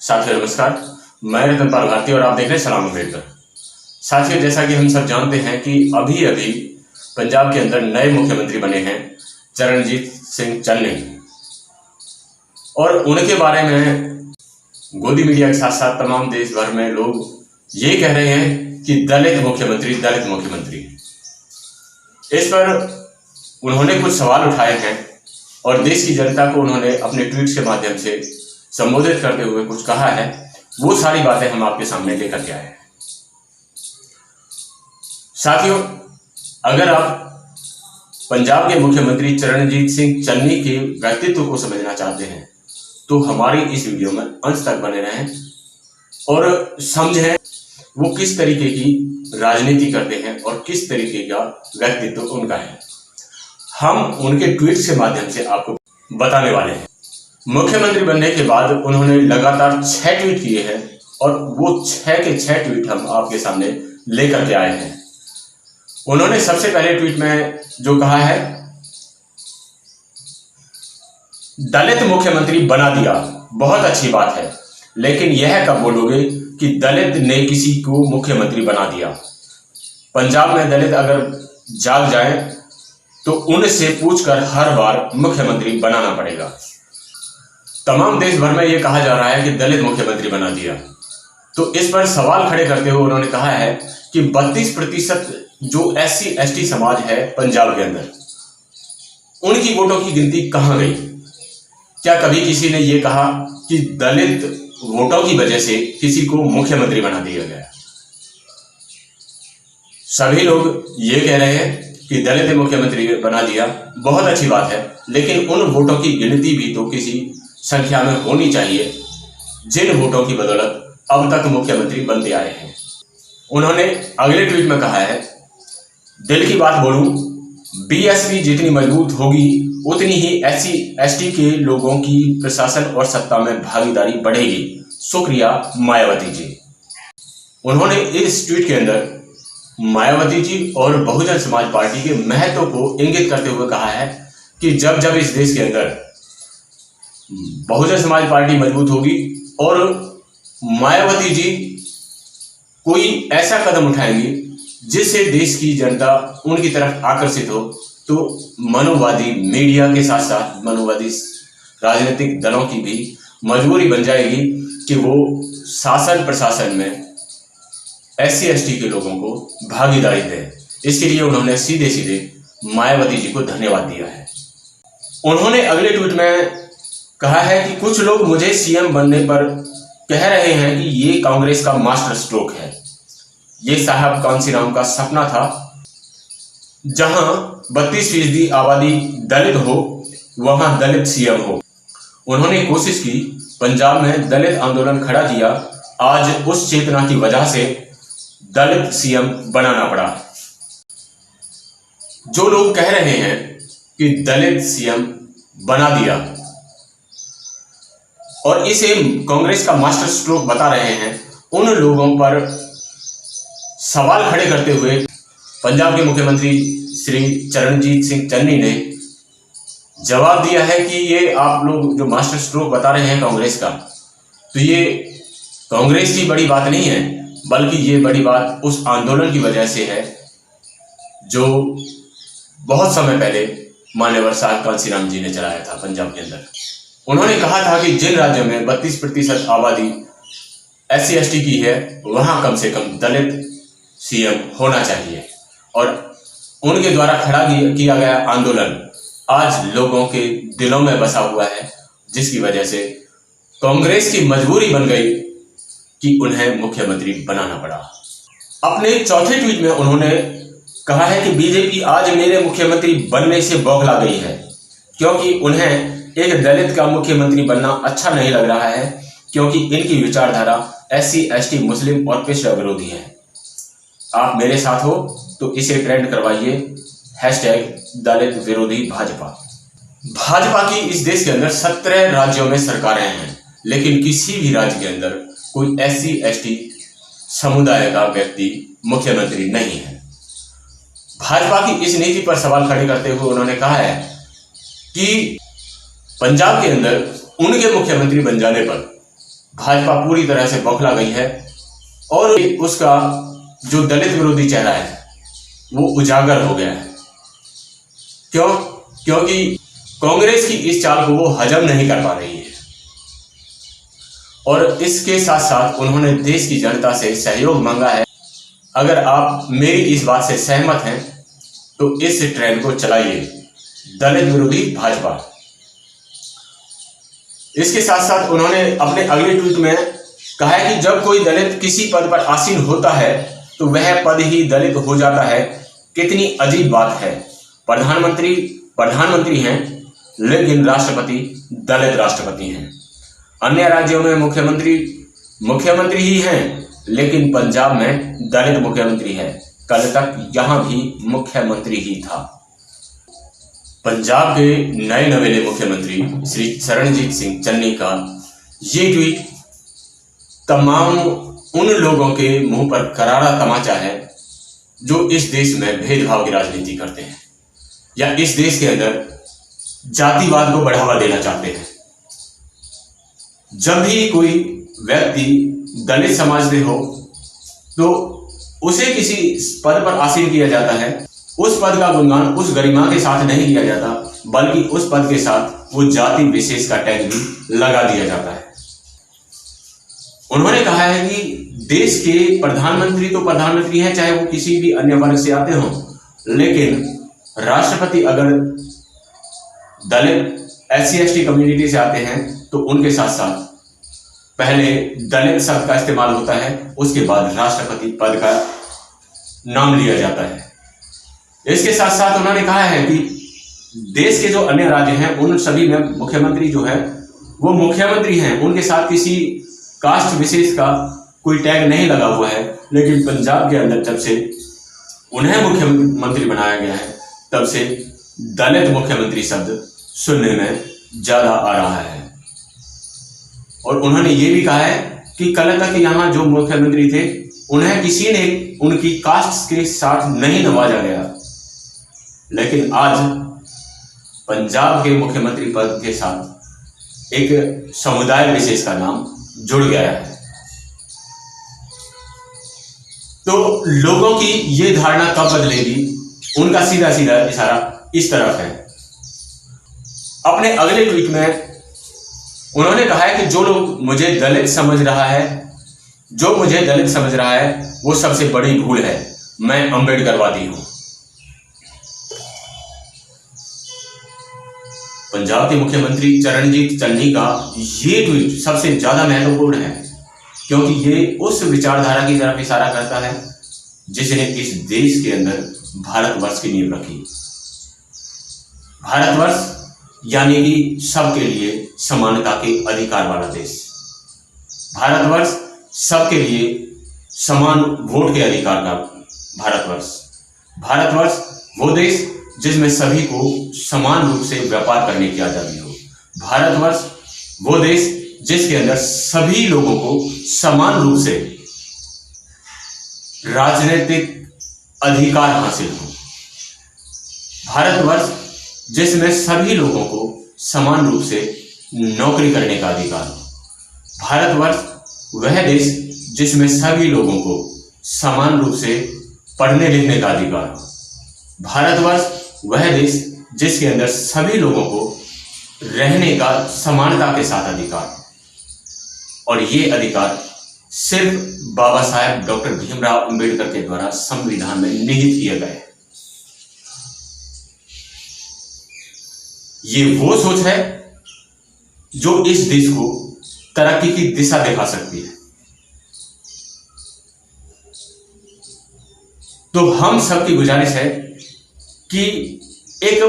साथियों नमस्कार, मैं रतनपाल भारती और आप देख रहे हैं सलाम अम्बेडकर। साथियों, जैसा कि हम सब जानते हैं कि अभी अभी पंजाब के अंदर नए मुख्यमंत्री बने हैं चरणजीत सिंह चन्नी, और उनके बारे में गोदी मीडिया के साथ साथ तमाम देश भर में लोग ये कह रहे हैं कि दलित मुख्यमंत्री। इस पर उन्होंने कुछ सवाल उठाए हैं और देश की जनता को उन्होंने अपने ट्वीट के माध्यम से संबोधित करते हुए कुछ कहा है। वो सारी बातें हम आपके सामने लेकर के आए हैं। साथियों, अगर आप पंजाब के मुख्यमंत्री चरणजीत सिंह चन्नी के व्यक्तित्व को समझना चाहते हैं तो हमारी इस वीडियो में अंत तक बने रहें और समझें वो किस तरीके की राजनीति करते हैं और किस तरीके का व्यक्तित्व उनका है। हम उनके ट्वीट्स के माध्यम से आपको बताने वाले हैं। मुख्यमंत्री बनने के बाद उन्होंने लगातार 6 ट्वीट किए हैं और वो 6 के 6 ट्वीट हम आपके सामने लेकर के आए हैं। उन्होंने सबसे पहले ट्वीट में जो कहा है, दलित मुख्यमंत्री बना दिया, बहुत अच्छी बात है, लेकिन यह कब बोलोगे कि दलित ने किसी को मुख्यमंत्री बना दिया। पंजाब में दलित अगर जाग जाए तो उनसे पूछकर हर बार मुख्यमंत्री बनाना पड़ेगा। तमाम देश भर में यह कहा जा रहा है कि दलित मुख्यमंत्री बना दिया, तो इस पर सवाल खड़े करते हुए उन्होंने कहा है कि 32% जो SC ST समाज है पंजाब के अंदर, उनकी वोटों की गिनती कहां गई। क्या कभी किसी ने यह कहा कि दलित वोटों की वजह से किसी को मुख्यमंत्री बना दिया गया। सभी लोग ये कह रहे हैं कि दलित मुख्यमंत्री बना दिया, बहुत अच्छी बात है, लेकिन उन वोटों की गिनती भी तो किसी संख्या में होनी चाहिए जिन वोटों की बदौलत अब तक मुख्यमंत्री बनते आए हैं। उन्होंने अगले ट्वीट में कहा है, दिल की बात बोलूं, BSP जितनी मजबूत होगी उतनी ही SC ST के लोगों की प्रशासन और सत्ता में भागीदारी बढ़ेगी। शुक्रिया मायावती जी। उन्होंने इस ट्वीट के अंदर मायावती जी और बहुजन समाज पार्टी के महत्व को इंगित करते हुए कहा है कि जब जब इस देश के अंदर बहुजन समाज पार्टी मजबूत होगी और मायावती जी कोई ऐसा कदम उठाएंगी जिससे देश की जनता उनकी तरफ आकर्षित हो, तो मनोवादी मीडिया के साथ साथ मनोवादी राजनीतिक दलों की भी मजबूरी बन जाएगी कि वो शासन प्रशासन में SC ST के लोगों को भागीदारी दें। इसके लिए उन्होंने सीधे सीधे मायावती जी को धन्यवाद दिया है। उन्होंने अगले ट्वीट में कहा है कि कुछ लोग मुझे CM बनने पर कह रहे हैं कि ये कांग्रेस का मास्टर स्ट्रोक है। ये साहब कांसीराम का सपना था, जहां 32% आबादी दलित हो वहां दलित CM हो। उन्होंने कोशिश की, पंजाब में दलित आंदोलन खड़ा किया, आज उस चेतना की वजह से दलित CM बनाना पड़ा। जो लोग कह रहे हैं कि दलित CM बना दिया और इसे कांग्रेस का मास्टर स्ट्रोक बता रहे हैं, उन लोगों पर सवाल खड़े करते हुए पंजाब के मुख्यमंत्री श्री चरणजीत सिंह चन्नी ने जवाब दिया है कि ये आप लोग जो मास्टर स्ट्रोक बता रहे हैं कांग्रेस का, तो ये कांग्रेस की बड़ी बात नहीं है, बल्कि ये बड़ी बात उस आंदोलन की वजह से है जो बहुत समय पहले मान्यवर साहब कांसीराम जी ने चलाया था पंजाब के अंदर। उन्होंने कहा था कि जिन राज्यों में 32% आबादी SC ST की है वहां कम से कम दलित CM होना चाहिए, और उनके द्वारा खड़ा किया गया आंदोलन आज लोगों के दिलों में बसा हुआ है, जिसकी वजह से कांग्रेस की मजबूरी बन गई कि उन्हें मुख्यमंत्री बनाना पड़ा। अपने चौथे ट्वीट में उन्होंने कहा है कि BJP आज मेरे मुख्यमंत्री बनने से बौखला गई है, क्योंकि उन्हें एक दलित का मुख्यमंत्री बनना अच्छा नहीं लग रहा है, क्योंकि इनकी विचारधारा SC ST मुस्लिम और पिछड़ा विरोधी है। आप मेरे साथ हो तो इसे ट्रेंड करवाइए, #दलित विरोधी भाजपा। भाजपा की इस देश के अंदर 17 राज्यों में सरकारें हैं, लेकिन किसी भी राज्य के अंदर कोई SC ST समुदाय का व्यक्ति मुख्यमंत्री नहीं है। भाजपा की इस नीति पर सवाल खड़े करते हुए उन्होंने कहा है कि पंजाब के अंदर उनके मुख्यमंत्री बन जाने पर भाजपा पूरी तरह से बौखला गई है और उसका जो दलित विरोधी चेहरा है वो उजागर हो गया है। क्यों? क्योंकि कांग्रेस की इस चाल को वो हजम नहीं कर पा रही है और इसके साथ साथ उन्होंने देश की जनता से सहयोग मांगा है। अगर आप मेरी इस बात से सहमत हैं तो इस ट्रेंड को चलाइए, दलित विरोधी भाजपा। इसके साथ साथ उन्होंने अपने अगले ट्वीट में कहा है कि जब कोई दलित किसी पद पर आसीन होता है तो वह पद ही दलित हो जाता है। कितनी अजीब बात है। प्रधानमंत्री हैं लेकिन राष्ट्रपति दलित राष्ट्रपति हैं। अन्य राज्यों में मुख्यमंत्री ही हैं लेकिन पंजाब में दलित मुख्यमंत्री है। कल तक यहां भी मुख्यमंत्री ही था। पंजाब के नए नवेले मुख्यमंत्री श्री चरणजीत सिंह चन्नी का ये ट्वीट तमाम उन लोगों के मुंह पर करारा तमाचा है जो इस देश में भेदभाव की राजनीति करते हैं या इस देश के अंदर जातिवाद को बढ़ावा देना चाहते हैं। जब भी कोई व्यक्ति दलित समाज से हो तो उसे किसी पद पर आसीन किया जाता है, उस पद का गुणगान उस गरिमा के साथ नहीं किया जाता बल्कि उस पद के साथ वो जाति विशेष का टैग भी लगा दिया जाता है। उन्होंने कहा है कि देश के प्रधानमंत्री तो प्रधानमंत्री हैं चाहे वो किसी भी अन्य वर्ग से आते हों, लेकिन राष्ट्रपति अगर दलित SC/ST कम्युनिटी से आते हैं तो उनके साथ साथ पहले दलित शब्द का इस्तेमाल होता है, उसके बाद राष्ट्रपति पद का नाम लिया जाता है। इसके साथ साथ उन्होंने कहा है कि देश के जो अन्य राज्य हैं उन सभी में मुख्यमंत्री जो है वो मुख्यमंत्री हैं, उनके साथ किसी कास्ट विशेष का कोई टैग नहीं लगा हुआ है। लेकिन पंजाब के अंदर जब से उन्हें मुख्यमंत्री बनाया गया है तब से दलित मुख्यमंत्री शब्द सुनने में ज्यादा आ रहा है। और उन्होंने ये भी कहा है कि कल तक यहाँ जो मुख्यमंत्री थे उन्हें किसी ने उनकी कास्ट के साथ नहीं नवाजा गया, लेकिन आज पंजाब के मुख्यमंत्री पद के साथ एक समुदाय विशेष का नाम जुड़ गया है। तो लोगों की ये धारणा कब बदलेगी, उनका सीधा सीधा इशारा इस तरफ है। अपने अगले ट्वीट में उन्होंने कहा है कि जो मुझे दलित समझ रहा है वो सबसे बड़ी भूल है। मैं अम्बेडकरवादी हूं। पंजाब के मुख्यमंत्री चरणजीत चन्नी का ये ट्वीट सबसे ज्यादा महत्वपूर्ण है क्योंकि ये उस विचारधारा की तरफ इशारा करता है जिसने इस देश के अंदर भारतवर्ष की नींव रखी। भारतवर्ष यानी कि सबके लिए समानता के अधिकार वाला देश। भारतवर्ष सबके लिए समान वोट के अधिकार का भारतवर्ष। भारतवर्ष वो देश जिसमें सभी को समान रूप से व्यापार करने की आजादी हो। भारतवर्ष वो देश जिसके अंदर सभी लोगों को समान रूप से राजनीतिक अधिकार हासिल हो। भारतवर्ष जिसमें सभी लोगों को समान रूप से नौकरी करने का अधिकार हो। भारतवर्ष वह देश जिसमें सभी लोगों को समान रूप से पढ़ने लिखने का अधिकार हो। भारतवर्ष वह देश जिसके अंदर सभी लोगों को रहने का समानता के साथ अधिकार हो। और ये अधिकार सिर्फ बाबा साहेब डॉक्टर भीमराव अंबेडकर के द्वारा संविधान में निहित किए गए। ये वो सोच है जो इस देश को तरक्की की दिशा दिखा सकती है। तो हम सबकी गुजारिश है कि एक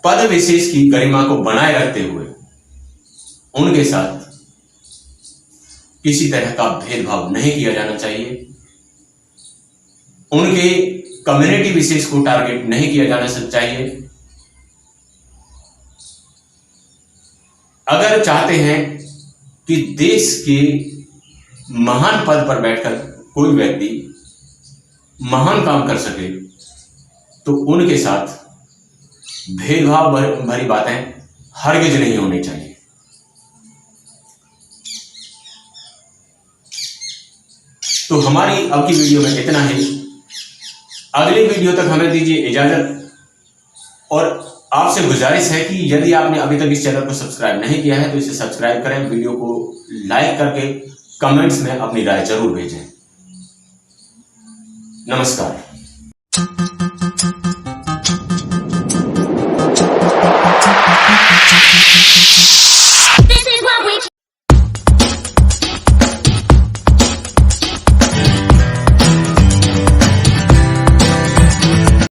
पद विशेष की गरिमा को बनाए रखते हुए उनके साथ किसी तरह का भेदभाव नहीं किया जाना चाहिए। उनके कम्युनिटी विशेष को टारगेट नहीं किया जाना चाहिए। अगर चाहते हैं कि देश के महान पद पर बैठकर कोई व्यक्ति महान काम कर सके तो उनके साथ भेदभाव भरी बातें हरगिज नहीं होनी चाहिए। तो हमारी अब की वीडियो में इतना ही। अगली वीडियो तक हमें दीजिए इजाजत, और आपसे गुजारिश है कि यदि आपने अभी तक इस चैनल को सब्सक्राइब नहीं किया है तो इसे सब्सक्राइब करें, वीडियो को लाइक करके कमेंट्स में अपनी राय जरूर भेजें। नमस्कार।